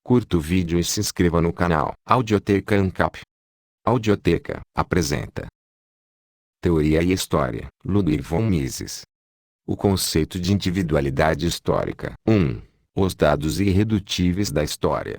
Curta o vídeo e se inscreva no canal. Audioteca ANCAP. Audioteca apresenta Teoria e História, Ludwig von Mises. O conceito de individualidade histórica. 1. Os dados irredutíveis da história.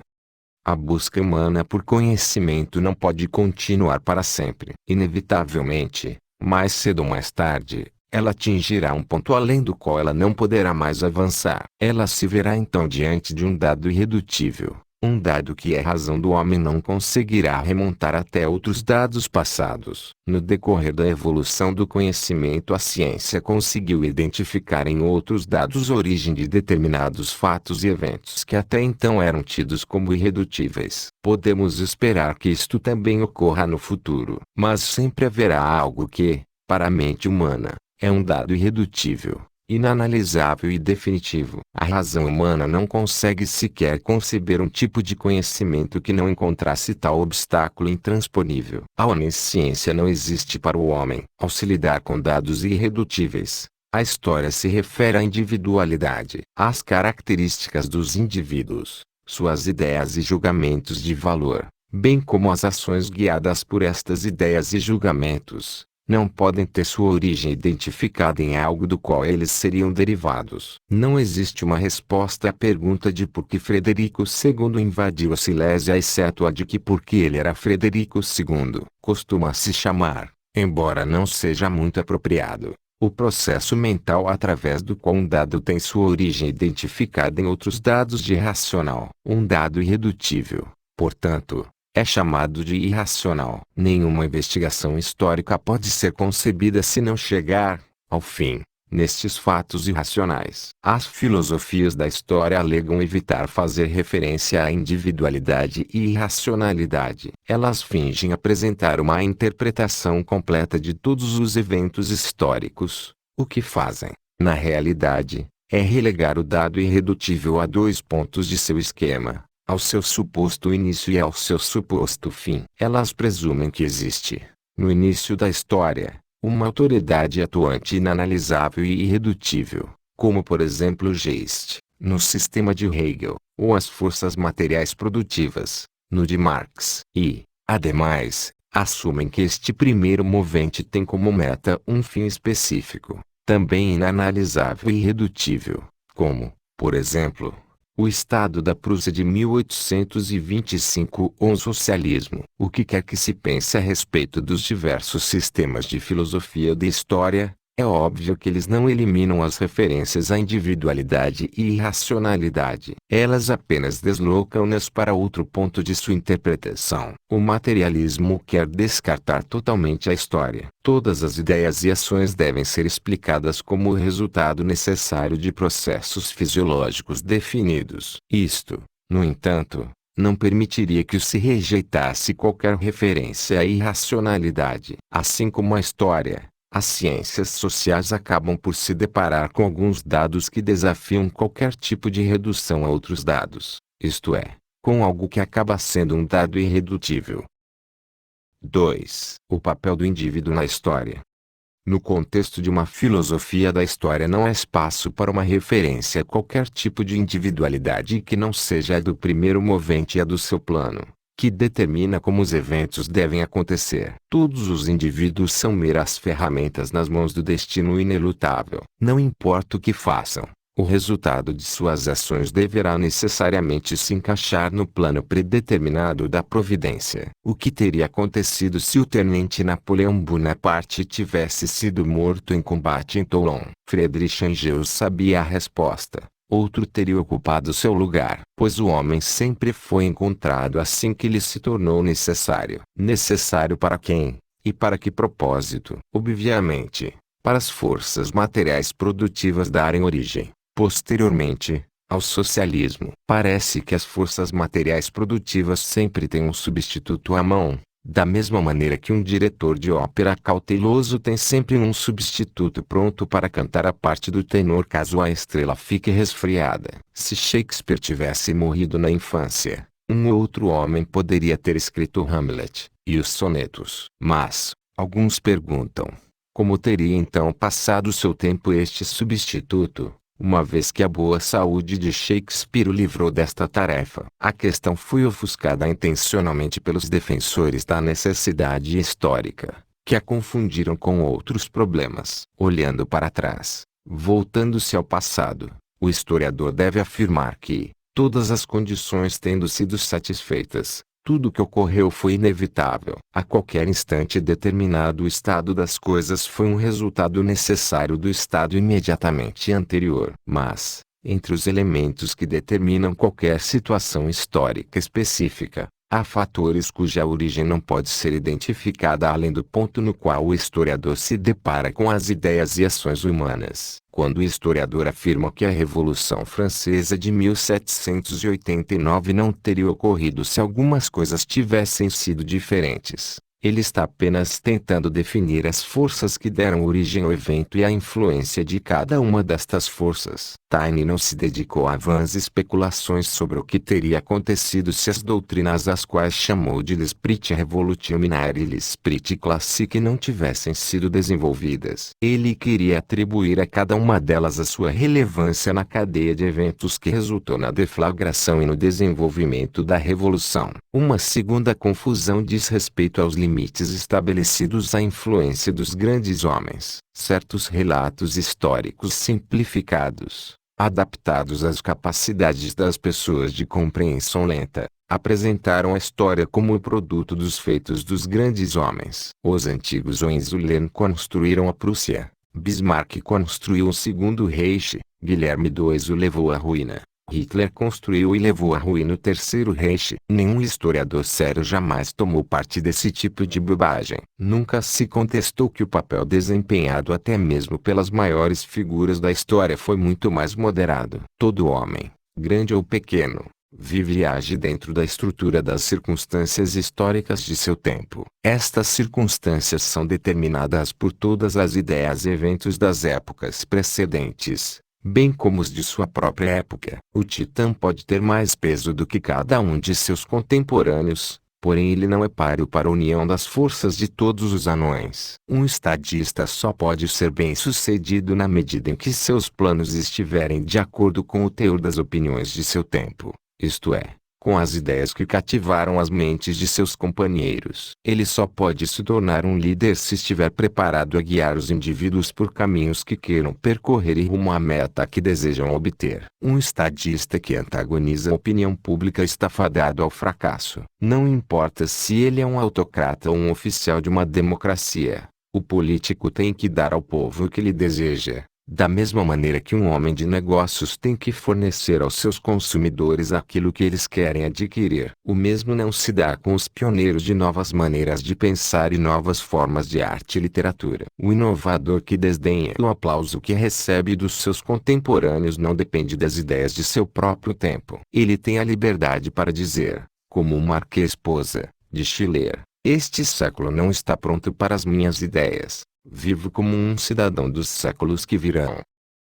A busca humana por conhecimento não pode continuar para sempre. Inevitavelmente, mais cedo ou mais tarde, ela atingirá um ponto além do qual ela não poderá mais avançar. Ela se verá então diante de um dado irredutível, um dado que a razão do homem não conseguirá remontar até outros dados passados. No decorrer da evolução do conhecimento, a ciência conseguiu identificar em outros dados a origem de determinados fatos e eventos que até então eram tidos como irredutíveis. Podemos esperar que isto também ocorra no futuro, mas sempre haverá algo que, para a mente humana, é um dado irredutível, inanalisável e definitivo. A razão humana não consegue sequer conceber um tipo de conhecimento que não encontrasse tal obstáculo intransponível. A onisciência não existe para o homem. Ao se lidar com dados irredutíveis, a história se refere à individualidade, às características dos indivíduos, suas ideias e julgamentos de valor, bem como as ações guiadas por estas ideias e julgamentos. Não podem ter sua origem identificada em algo do qual eles seriam derivados. Não existe uma resposta à pergunta de por que Frederico II invadiu a Silésia, exceto a de que porque ele era Frederico II, costuma-se chamar, embora não seja muito apropriado, o processo mental através do qual um dado tem sua origem identificada em outros dados de racional. Um dado irredutível, portanto, é chamado de irracional. Nenhuma investigação histórica pode ser concebida se não chegar, ao fim, nestes fatos irracionais. As filosofias da história alegam evitar fazer referência à individualidade e irracionalidade. Elas fingem apresentar uma interpretação completa de todos os eventos históricos. O que fazem, na realidade, é relegar o dado irredutível a dois pontos de seu esquema: ao seu suposto início e ao seu suposto fim. Elas presumem que existe, no início da história, uma autoridade atuante inanalisável e irredutível, como por exemplo o Geist, no sistema de Hegel, ou as forças materiais produtivas, no de Marx. E, ademais, assumem que este primeiro movente tem como meta um fim específico, também inanalisável e irredutível, como, por exemplo, o Estado da Prússia de 1825 ou o socialismo. O que quer que se pense a respeito dos diversos sistemas de filosofia de história, é óbvio que eles não eliminam as referências à individualidade e irracionalidade. Elas apenas deslocam-nas para outro ponto de sua interpretação. O materialismo quer descartar totalmente a história. Todas as ideias e ações devem ser explicadas como o resultado necessário de processos fisiológicos definidos. Isto, no entanto, não permitiria que se rejeitasse qualquer referência à irracionalidade. Assim como a história, as ciências sociais acabam por se deparar com alguns dados que desafiam qualquer tipo de redução a outros dados, isto é, com algo que acaba sendo um dado irredutível. 2. O papel do indivíduo na história. No contexto de uma filosofia da história não há espaço para uma referência a qualquer tipo de individualidade que não seja a do primeiro movente e a do seu plano, que determina como os eventos devem acontecer. Todos os indivíduos são meras ferramentas nas mãos do destino inelutável. Não importa o que façam, o resultado de suas ações deverá necessariamente se encaixar no plano predeterminado da providência. O que teria acontecido se o tenente Napoleão Bonaparte tivesse sido morto em combate em Toulon? Friedrich Engels sabia a resposta. Outro teria ocupado seu lugar, pois o homem sempre foi encontrado assim que lhe se tornou necessário. Necessário para quem? E para que propósito? Obviamente, para as forças materiais produtivas darem origem, posteriormente, ao socialismo. Parece que as forças materiais produtivas sempre têm um substituto à mão. Da mesma maneira que um diretor de ópera cauteloso tem sempre um substituto pronto para cantar a parte do tenor caso a estrela fique resfriada. Se Shakespeare tivesse morrido na infância, um outro homem poderia ter escrito Hamlet e os sonetos. Mas, alguns perguntam, como teria então passado seu tempo este substituto? uma vez que a boa saúde de Shakespeare o livrou desta tarefa. A questão foi ofuscada intencionalmente pelos defensores da necessidade histórica, que a confundiram com outros problemas. Olhando para trás, voltando-se ao passado, o historiador deve afirmar que, todas as condições tendo sido satisfeitas, tudo o que ocorreu foi inevitável. A qualquer instante determinado o estado das coisas foi um resultado necessário do estado imediatamente anterior. Mas, entre os elementos que determinam qualquer situação histórica específica, há fatores cuja origem não pode ser identificada além do ponto no qual o historiador se depara com as ideias e ações humanas. Quando o historiador afirma que a Revolução Francesa de 1789 não teria ocorrido se algumas coisas tivessem sido diferentes, ele está apenas tentando definir as forças que deram origem ao evento e a influência de cada uma destas forças. Taine não se dedicou a vãs especulações sobre o que teria acontecido se as doutrinas às quais chamou de l'esprit révolutionnaire e l'esprit classique não tivessem sido desenvolvidas. Ele queria atribuir a cada uma delas a sua relevância na cadeia de eventos que resultou na deflagração e no desenvolvimento da Revolução. Uma segunda confusão diz respeito aos limites estabelecidos à influência dos grandes homens. Certos relatos históricos simplificados, adaptados às capacidades das pessoas de compreensão lenta, apresentaram a história como o produto dos feitos dos grandes homens. Os antigos Hohenzollern construíram a Prússia, Bismarck construiu o Segundo Reich, Guilherme II o levou à ruína. Hitler construiu e levou à ruína o Terceiro Reich. Nenhum historiador sério jamais tomou parte desse tipo de bobagem. Nunca se contestou que o papel desempenhado até mesmo pelas maiores figuras da história foi muito mais moderado. Todo homem, grande ou pequeno, vive e age dentro da estrutura das circunstâncias históricas de seu tempo. Estas circunstâncias são determinadas por todas as ideias e eventos das épocas precedentes, bem como os de sua própria época. O titã pode ter mais peso do que cada um de seus contemporâneos, porém ele não é páreo para a união das forças de todos os anões. Um estadista só pode ser bem-sucedido na medida em que seus planos estiverem de acordo com o teor das opiniões de seu tempo, isto é, com as ideias que cativaram as mentes de seus companheiros. Ele só pode se tornar um líder se estiver preparado a guiar os indivíduos por caminhos que queiram percorrer e rumo à meta que desejam obter. Um estadista que antagoniza a opinião pública está fadado ao fracasso. Não importa se ele é um autocrata ou um oficial de uma democracia, o político tem que dar ao povo o que ele deseja. Da mesma maneira que um homem de negócios tem que fornecer aos seus consumidores aquilo que eles querem adquirir. O mesmo não se dá com os pioneiros de novas maneiras de pensar e novas formas de arte e literatura. O inovador que desdenha o aplauso que recebe dos seus contemporâneos não depende das ideias de seu próprio tempo. Ele tem a liberdade para dizer, como o Marquês Posa, de Schiller, este século não está pronto para as minhas ideias. Vivo como um cidadão dos séculos que virão.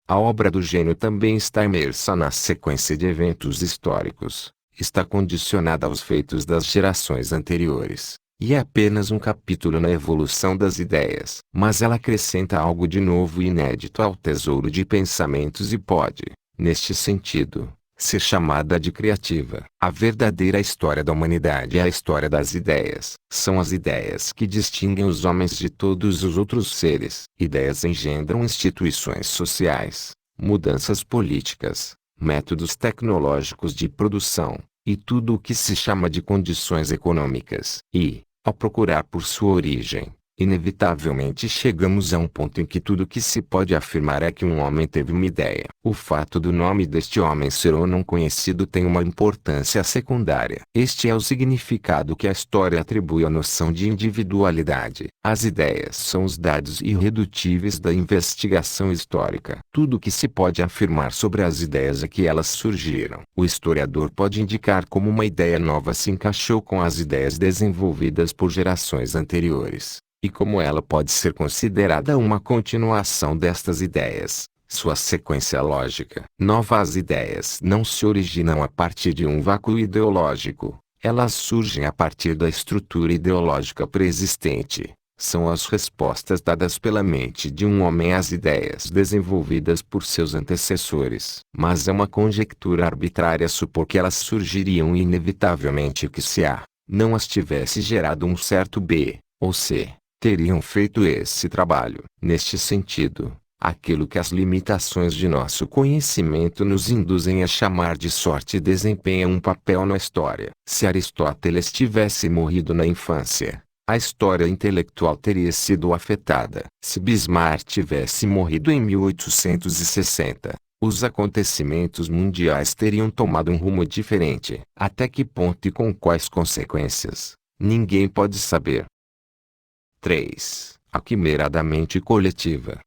A obra do gênio também está imersa na sequência de eventos históricos, está condicionada aos feitos das gerações anteriores, e é apenas um capítulo na evolução das ideias. Mas ela acrescenta algo de novo e inédito ao tesouro de pensamentos e pode, neste sentido, ser chamada de criativa. A verdadeira história da humanidade é a história das ideias. São as ideias que distinguem os homens de todos os outros seres. Ideias engendram instituições sociais, mudanças políticas, métodos tecnológicos de produção, e tudo o que se chama de condições econômicas. E, ao procurar por sua origem, inevitavelmente chegamos a um ponto em que tudo que se pode afirmar é que um homem teve uma ideia. O fato do nome deste homem ser ou não conhecido tem uma importância secundária. Este é o significado que a história atribui à noção de individualidade. As ideias são os dados irredutíveis da investigação histórica. Tudo o que se pode afirmar sobre as ideias é que elas surgiram. O historiador pode indicar como uma ideia nova se encaixou com as ideias desenvolvidas por gerações anteriores, e como ela pode ser considerada uma continuação destas ideias, sua sequência lógica. Novas ideias não se originam a partir de um vácuo ideológico, elas surgem a partir da estrutura ideológica preexistente, são as respostas dadas pela mente de um homem às ideias desenvolvidas por seus antecessores. Mas é uma conjectura arbitrária supor que elas surgiriam inevitavelmente que se A não as tivesse gerado um certo B, ou C, teriam feito esse trabalho. Neste sentido, aquilo que as limitações de nosso conhecimento nos induzem a chamar de sorte desempenha um papel na história. Se Aristóteles tivesse morrido na infância, a história intelectual teria sido afetada. Se Bismarck tivesse morrido em 1860, os acontecimentos mundiais teriam tomado um rumo diferente. Até que ponto e com quais consequências, ninguém pode saber. 3. A quimera da mente coletiva.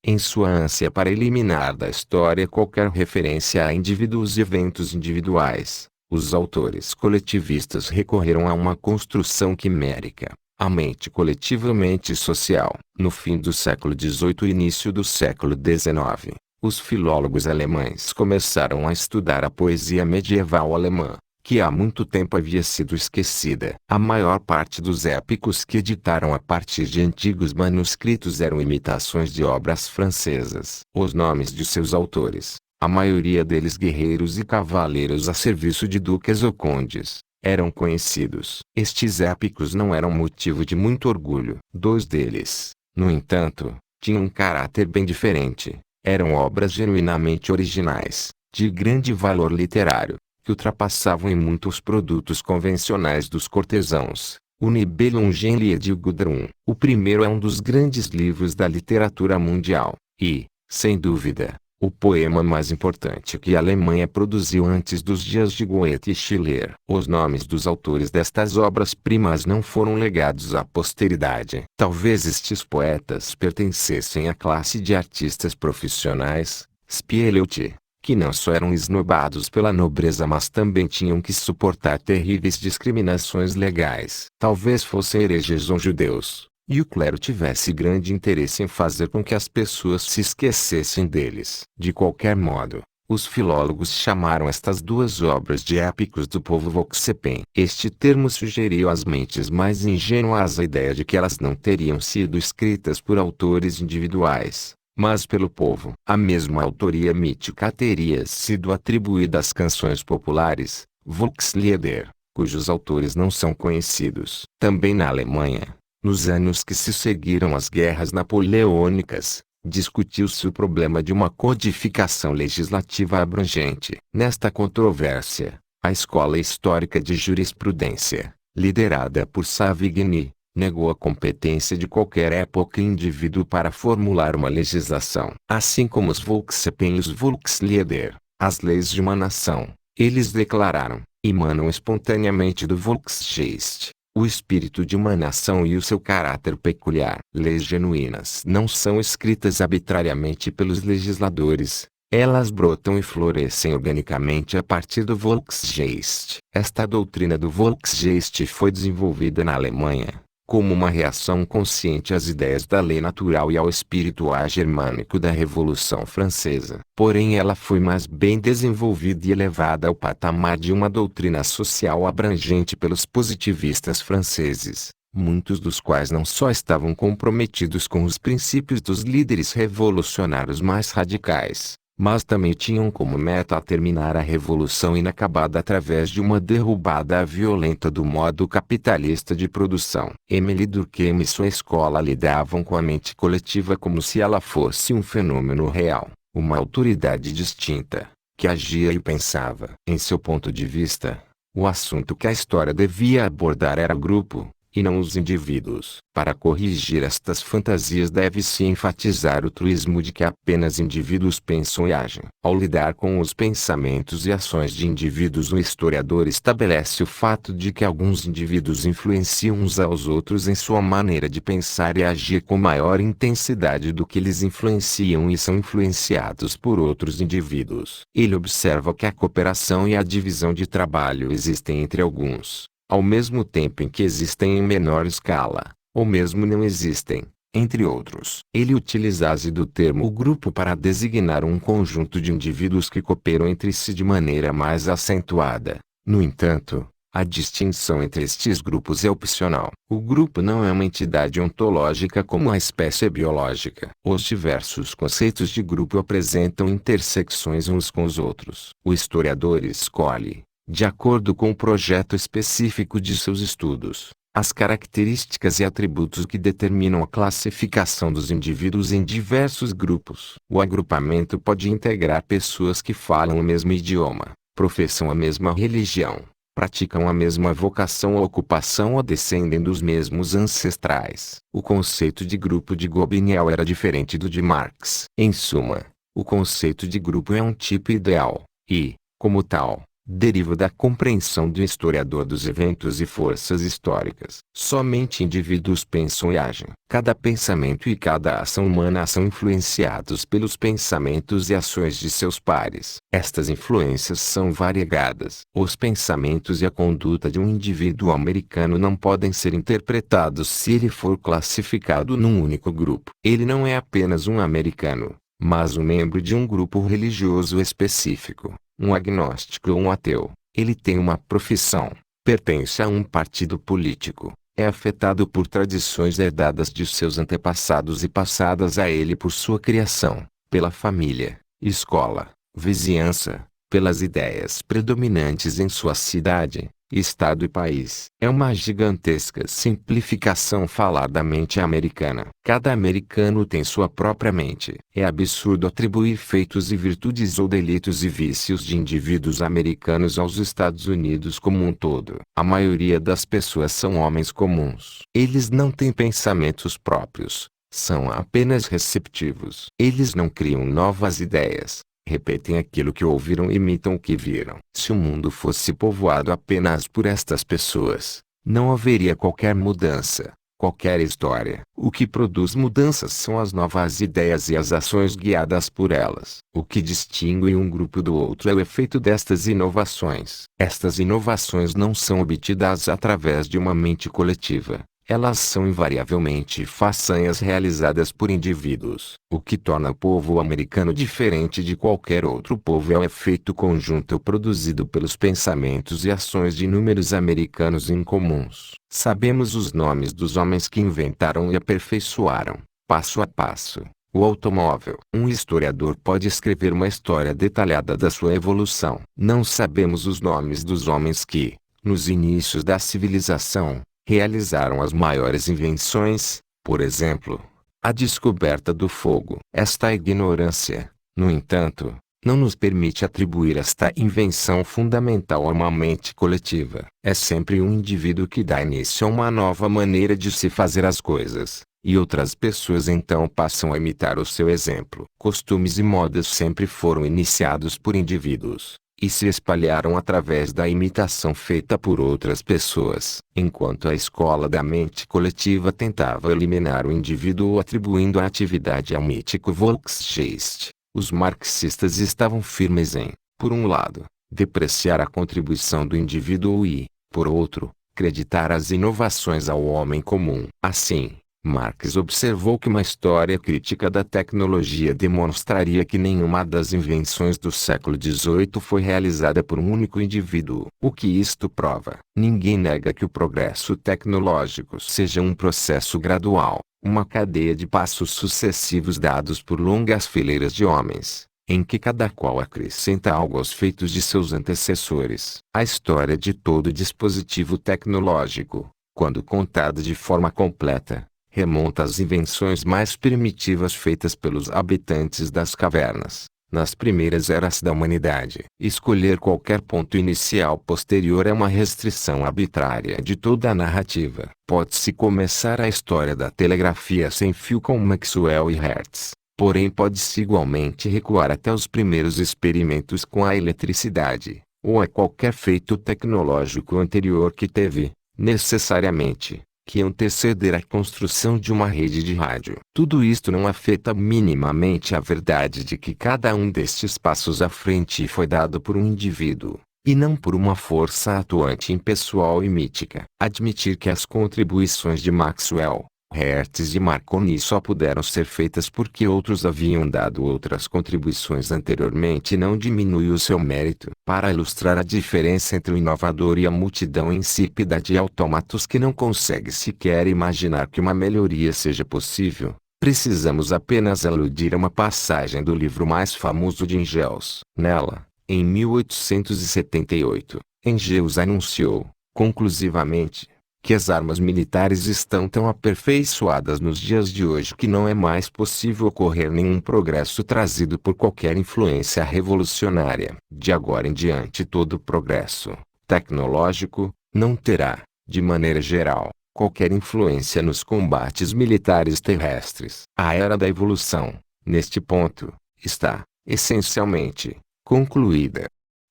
Em sua ânsia para eliminar da história qualquer referência a indivíduos e eventos individuais, os autores coletivistas recorreram a uma construção quimérica, a mente coletivamente social. No fim do século XVIII e início do século XIX, os filólogos alemães começaram a estudar a poesia medieval alemã, que há muito tempo havia sido esquecida. A maior parte dos épicos que editaram a partir de antigos manuscritos eram imitações de obras francesas. Os nomes de seus autores, a maioria deles guerreiros e cavaleiros a serviço de duques ou condes, eram conhecidos. Estes épicos não eram motivo de muito orgulho. Dois deles, no entanto, tinham um caráter bem diferente. Eram obras genuinamente originais, de grande valor literário, que ultrapassavam em muito os produtos convencionais dos cortesãos. O Nibelungen e o Gudrun. O primeiro é um dos grandes livros da literatura mundial, e, sem dúvida, o poema mais importante que a Alemanha produziu antes dos dias de Goethe e Schiller. Os nomes dos autores destas obras-primas não foram legados à posteridade. Talvez estes poetas pertencessem à classe de artistas profissionais, Spieleute, que não só eram esnobados pela nobreza mas também tinham que suportar terríveis discriminações legais. Talvez fossem hereges ou judeus, e o clero tivesse grande interesse em fazer com que as pessoas se esquecessem deles. De qualquer modo, os filólogos chamaram estas duas obras de épicos do povo Volksempem. Este termo sugeriu às mentes mais ingênuas a ideia de que elas não teriam sido escritas por autores individuais, mas pelo povo. A mesma autoria mítica teria sido atribuída às canções populares, Volkslieder, cujos autores não são conhecidos. Também na Alemanha, nos anos que se seguiram às guerras napoleônicas, discutiu-se o problema de uma codificação legislativa abrangente. Nesta controvérsia, a escola histórica de jurisprudência, liderada por Savigny, negou a competência de qualquer época e indivíduo para formular uma legislação. Assim como os Volksempem e os Volkslieder, as leis de uma nação, eles declararam, emanam espontaneamente do Volksgeist, o espírito de uma nação e o seu caráter peculiar. Leis genuínas não são escritas arbitrariamente pelos legisladores. Elas brotam e florescem organicamente a partir do Volksgeist. Esta doutrina do Volksgeist foi desenvolvida na Alemanha, como uma reação consciente às ideias da lei natural e ao espírito germânico da Revolução Francesa. Porém ela foi mais bem desenvolvida e elevada ao patamar de uma doutrina social abrangente pelos positivistas franceses, muitos dos quais não só estavam comprometidos com os princípios dos líderes revolucionários mais radicais, mas também tinham como meta terminar a revolução inacabada através de uma derrubada violenta do modo capitalista de produção. Émile Durkheim e sua escola lidavam com a mente coletiva como se ela fosse um fenômeno real, uma autoridade distinta, que agia e pensava. Em seu ponto de vista, o assunto que a história devia abordar era o grupo, e não os indivíduos. Para corrigir estas fantasias deve-se enfatizar o truísmo de que apenas indivíduos pensam e agem. Ao lidar com os pensamentos e ações de indivíduos, o historiador estabelece o fato de que alguns indivíduos influenciam uns aos outros em sua maneira de pensar e agir com maior intensidade do que eles influenciam e são influenciados por outros indivíduos. Ele observa que a cooperação e a divisão de trabalho existem entre alguns, ao mesmo tempo em que existem em menor escala, ou mesmo não existem, entre outros. Ele utiliza do termo grupo para designar um conjunto de indivíduos que cooperam entre si de maneira mais acentuada. No entanto, A distinção entre estes grupos é opcional. O grupo não é uma entidade ontológica como a espécie biológica. Os diversos conceitos de grupo apresentam intersecções uns com os outros. O historiador escolhe, de acordo com o projeto específico de seus estudos, as características e atributos que determinam a classificação dos indivíduos em diversos grupos. O agrupamento pode integrar pessoas que falam o mesmo idioma, professam a mesma religião, praticam a mesma vocação ou ocupação ou descendem dos mesmos ancestrais. O conceito de grupo de Gobineau era diferente do de Marx. Em suma, o conceito de grupo é um tipo ideal, e, como tal, deriva da compreensão do historiador dos eventos e forças históricas. Somente indivíduos pensam e agem. Cada pensamento e cada ação humana são influenciados pelos pensamentos e ações de seus pares. Estas influências são variegadas. Os pensamentos e a conduta de um indivíduo americano não podem ser interpretados se ele for classificado num único grupo. Ele não é apenas um americano, mas um membro de um grupo religioso específico. Um agnóstico ou um ateu. Ele tem uma profissão, pertence a um partido político, é afetado por tradições herdadas de seus antepassados e passadas a ele por sua criação, pela família, escola, vizinhança, pelas ideias predominantes em sua cidade, estado e país. É uma gigantesca simplificação falar da mente americana. Cada americano tem sua própria mente. É absurdo atribuir feitos e virtudes ou delitos e vícios de indivíduos americanos aos Estados Unidos como um todo. A maioria das pessoas são homens comuns. Eles não têm pensamentos próprios. São apenas receptivos. Eles não criam novas ideias. Repetem aquilo que ouviram e imitam o que viram. Se o mundo fosse povoado apenas por estas pessoas, não haveria qualquer mudança, qualquer história. O que produz mudanças são as novas ideias e as ações guiadas por elas. O que distingue um grupo do outro é o efeito destas inovações. Estas inovações não são obtidas através de uma mente coletiva. Elas são invariavelmente façanhas realizadas por indivíduos. O que torna o povo americano diferente de qualquer outro povo é o efeito conjunto produzido pelos pensamentos e ações de inúmeros americanos incomuns. Sabemos os nomes dos homens que inventaram e aperfeiçoaram, passo a passo, o automóvel. Um historiador pode escrever uma história detalhada da sua evolução. Não sabemos os nomes dos homens que, nos inícios da civilização, realizaram as maiores invenções, por exemplo, a descoberta do fogo. Esta ignorância, no entanto, não nos permite atribuir esta invenção fundamental a uma mente coletiva. É sempre um indivíduo que dá início a uma nova maneira de se fazer as coisas, e outras pessoas então passam a imitar o seu exemplo. Costumes e modas sempre foram iniciados por indivíduos e se espalharam através da imitação feita por outras pessoas. Enquanto a escola da mente coletiva tentava eliminar o indivíduo atribuindo a atividade ao mítico Volksgeist, os marxistas estavam firmes em, por um lado, depreciar a contribuição do indivíduo e, por outro, acreditar as inovações ao homem comum. Assim, Marx observou que uma história crítica da tecnologia demonstraria que nenhuma das invenções do século XVIII foi realizada por um único indivíduo. O que isto prova? Ninguém nega que o progresso tecnológico seja um processo gradual, uma cadeia de passos sucessivos dados por longas fileiras de homens, em que cada qual acrescenta algo aos feitos de seus antecessores. A história de todo dispositivo tecnológico, quando contada de forma completa, remonta às invenções mais primitivas feitas pelos habitantes das cavernas, nas primeiras eras da humanidade. Escolher qualquer ponto inicial posterior é uma restrição arbitrária de toda a narrativa. Pode-se começar a história da telegrafia sem fio com Maxwell e Hertz, porém pode-se igualmente recuar até os primeiros experimentos com a eletricidade, ou a qualquer feito tecnológico anterior que teve, necessariamente, que anteceder a construção de uma rede de rádio. Tudo isto não afeta minimamente a verdade de que cada um destes passos à frente foi dado por um indivíduo, e não por uma força atuante impessoal e mítica. Admitir que as contribuições de Maxwell, Hertz e Marconi só puderam ser feitas porque outros haviam dado outras contribuições anteriormente não diminui o seu mérito. Para ilustrar a diferença entre o inovador e a multidão insípida de autômatos que não consegue sequer imaginar que uma melhoria seja possível, precisamos apenas aludir a uma passagem do livro mais famoso de Engels. Nela, em 1878, Engels anunciou, conclusivamente, que as armas militares estão tão aperfeiçoadas nos dias de hoje que não é mais possível ocorrer nenhum progresso trazido por qualquer influência revolucionária. De agora em diante todo progresso tecnológico não terá, de maneira geral, qualquer influência nos combates militares terrestres. A era da evolução, neste ponto, está, essencialmente, concluída.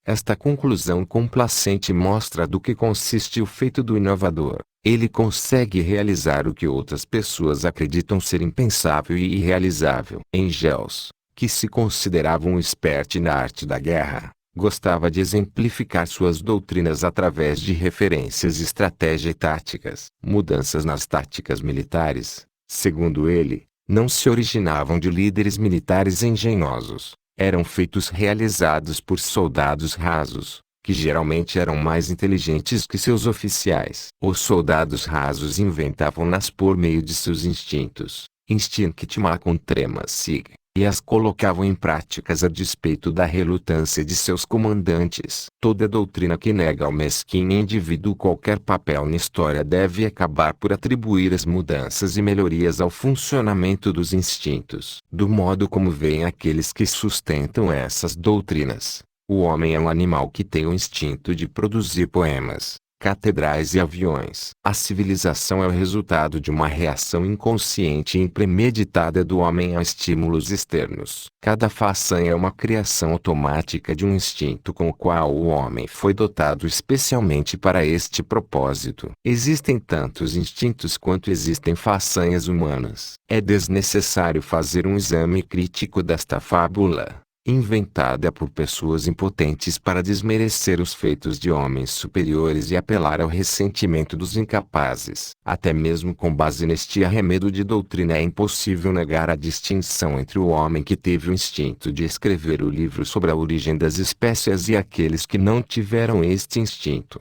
Esta conclusão complacente mostra do que consiste o feito do inovador. Ele consegue realizar o que outras pessoas acreditam ser impensável e irrealizável. Engels, que se considerava um expert na arte da guerra, gostava de exemplificar suas doutrinas através de referências de estratégia e táticas. Mudanças nas táticas militares, segundo ele, não se originavam de líderes militares engenhosos. Eram feitos realizados por soldados rasos, que geralmente eram mais inteligentes que seus oficiais. Os soldados rasos inventavam-nas por meio de seus instintos, Instinctma trema sig, e as colocavam em práticas a despeito da relutância de seus comandantes. Toda doutrina que nega ao mesquinho indivíduo qualquer papel na história deve acabar por atribuir as mudanças e melhorias ao funcionamento dos instintos. Do modo como veem aqueles que sustentam essas doutrinas, o homem é um animal que tem o instinto de produzir poemas, catedrais e aviões. A civilização é o resultado de uma reação inconsciente e impremeditada do homem a estímulos externos. Cada façanha é uma criação automática de um instinto com o qual o homem foi dotado especialmente para este propósito. Existem tantos instintos quanto existem façanhas humanas. É desnecessário fazer um exame crítico desta fábula, inventada por pessoas impotentes para desmerecer os feitos de homens superiores e apelar ao ressentimento dos incapazes. Até mesmo com base neste arremedo de doutrina é impossível negar a distinção entre o homem que teve o instinto de escrever o livro sobre a origem das espécies e aqueles que não tiveram este instinto.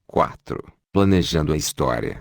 4. Planejando a história.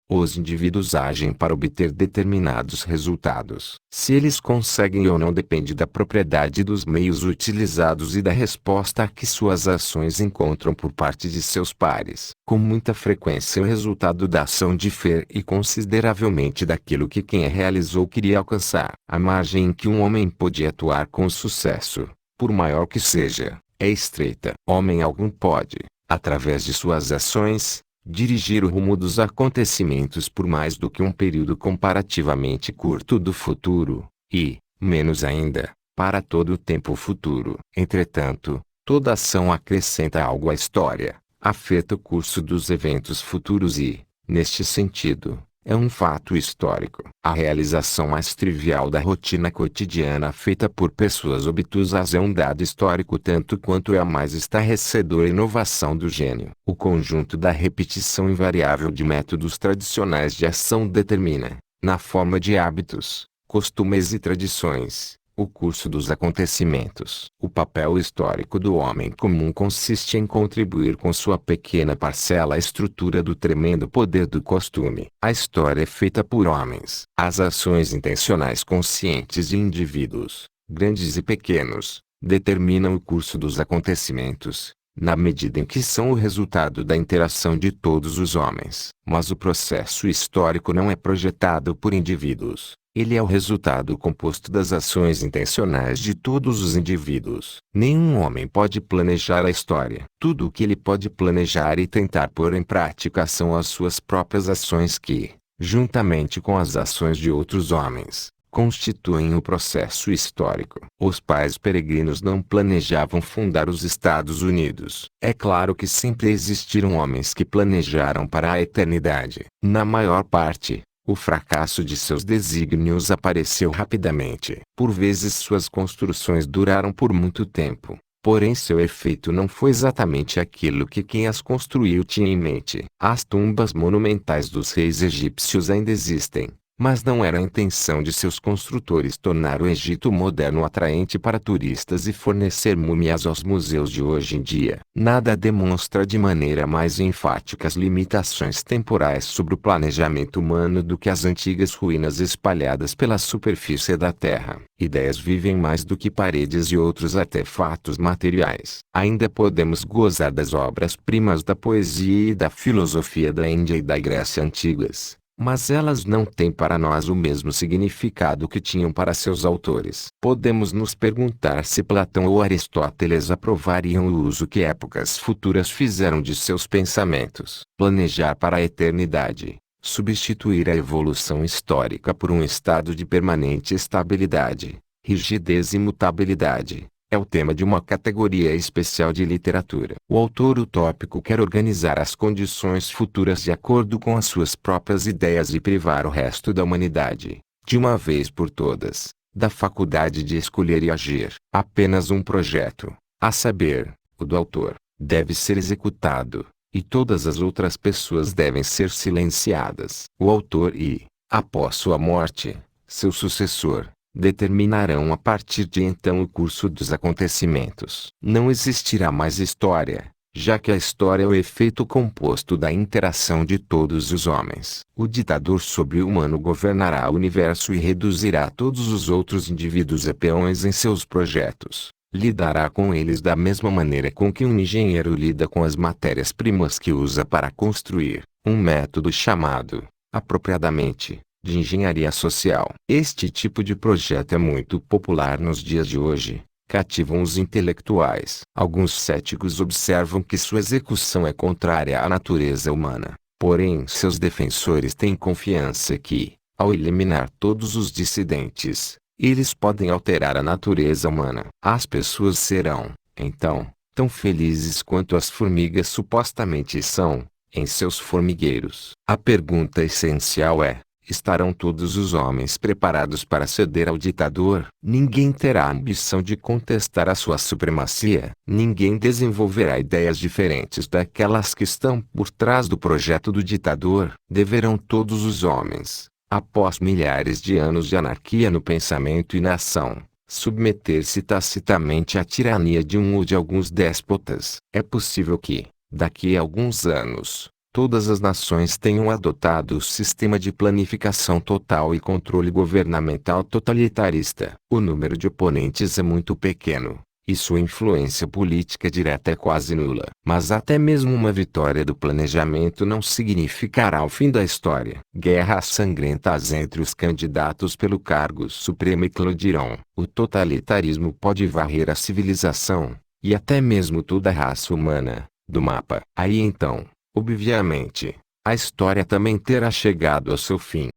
Os indivíduos agem para obter determinados resultados. Se eles conseguem ou não depende da propriedade dos meios utilizados e da resposta a que suas ações encontram por parte de seus pares. Com muita frequência o resultado da ação difere consideravelmente daquilo que quem a realizou queria alcançar. A margem em que um homem pode atuar com sucesso, por maior que seja, é estreita. Homem algum pode, através de suas ações, dirigir o rumo dos acontecimentos por mais do que um período comparativamente curto do futuro, e, menos ainda, para todo o tempo futuro. Entretanto, toda ação acrescenta algo à história, afeta o curso dos eventos futuros e, neste sentido, é um fato histórico. A realização mais trivial da rotina cotidiana feita por pessoas obtusas é um dado histórico tanto quanto é a mais estarrecedora inovação do gênio. O conjunto da repetição invariável de métodos tradicionais de ação determina, na forma de hábitos, costumes e tradições, o curso dos acontecimentos. O papel histórico do homem comum consiste em contribuir com sua pequena parcela à estrutura do tremendo poder do costume. A história é feita por homens. As ações intencionais conscientes de indivíduos, grandes e pequenos, determinam o curso dos acontecimentos, na medida em que são o resultado da interação de todos os homens. Mas o processo histórico não é projetado por indivíduos. Ele é o resultado composto das ações intencionais de todos os indivíduos. Nenhum homem pode planejar a história. Tudo o que ele pode planejar e tentar pôr em prática são as suas próprias ações que, juntamente com as ações de outros homens, constituem o processo histórico. Os pais peregrinos não planejavam fundar os Estados Unidos. É claro que sempre existiram homens que planejaram para a eternidade. Na maior parte, o fracasso de seus desígnios apareceu rapidamente. Por vezes suas construções duraram por muito tempo, porém seu efeito não foi exatamente aquilo que quem as construiu tinha em mente. As tumbas monumentais dos reis egípcios ainda existem, Mas não era a intenção de seus construtores tornar o Egito moderno atraente para turistas e fornecer múmias aos museus de hoje em dia. Nada demonstra de maneira mais enfática as limitações temporais sobre o planejamento humano do que as antigas ruínas espalhadas pela superfície da Terra. Ideias vivem mais do que paredes e outros artefatos materiais. Ainda podemos gozar das obras-primas da poesia e da filosofia da Índia e da Grécia antigas, mas elas não têm para nós o mesmo significado que tinham para seus autores. Podemos nos perguntar se Platão ou Aristóteles aprovariam o uso que épocas futuras fizeram de seus pensamentos. Planejar para a eternidade, substituir a evolução histórica por um estado de permanente estabilidade, rigidez e mutabilidade, é o tema de uma categoria especial de literatura. O autor utópico quer organizar as condições futuras de acordo com as suas próprias ideias e privar o resto da humanidade, de uma vez por todas, da faculdade de escolher e agir. Apenas um projeto, a saber, o do autor, deve ser executado, e todas as outras pessoas devem ser silenciadas. O autor e, após sua morte, seu sucessor, determinarão a partir de então o curso dos acontecimentos. Não existirá mais história, já que a história é o efeito composto da interação de todos os homens. O ditador sobre-humano governará o universo e reduzirá todos os outros indivíduos a peões em seus projetos. Lidará com eles da mesma maneira com que um engenheiro lida com as matérias-primas que usa para construir, um método chamado, apropriadamente, de engenharia social. Este tipo de projeto é muito popular nos dias de hoje, cativam os intelectuais. Alguns céticos observam que sua execução é contrária à natureza humana, porém seus defensores têm confiança que, ao eliminar todos os dissidentes, eles podem alterar a natureza humana. As pessoas serão, então, tão felizes quanto as formigas supostamente são, em seus formigueiros. A pergunta essencial é: estarão todos os homens preparados para ceder ao ditador? Ninguém terá a ambição de contestar a sua supremacia. Ninguém desenvolverá ideias diferentes daquelas que estão por trás do projeto do ditador. Deverão todos os homens, após milhares de anos de anarquia no pensamento e na ação, submeter-se tacitamente à tirania de um ou de alguns déspotas. É possível que, daqui a alguns anos, todas as nações tenham adotado o sistema de planificação total e controle governamental totalitarista. O número de oponentes é muito pequeno, e sua influência política direta é quase nula. Mas até mesmo uma vitória do planejamento não significará o fim da história. Guerras sangrentas entre os candidatos pelo cargo supremo eclodirão. O totalitarismo pode varrer a civilização, e até mesmo toda a raça humana, do mapa. Aí então, obviamente, a história também terá chegado ao seu fim.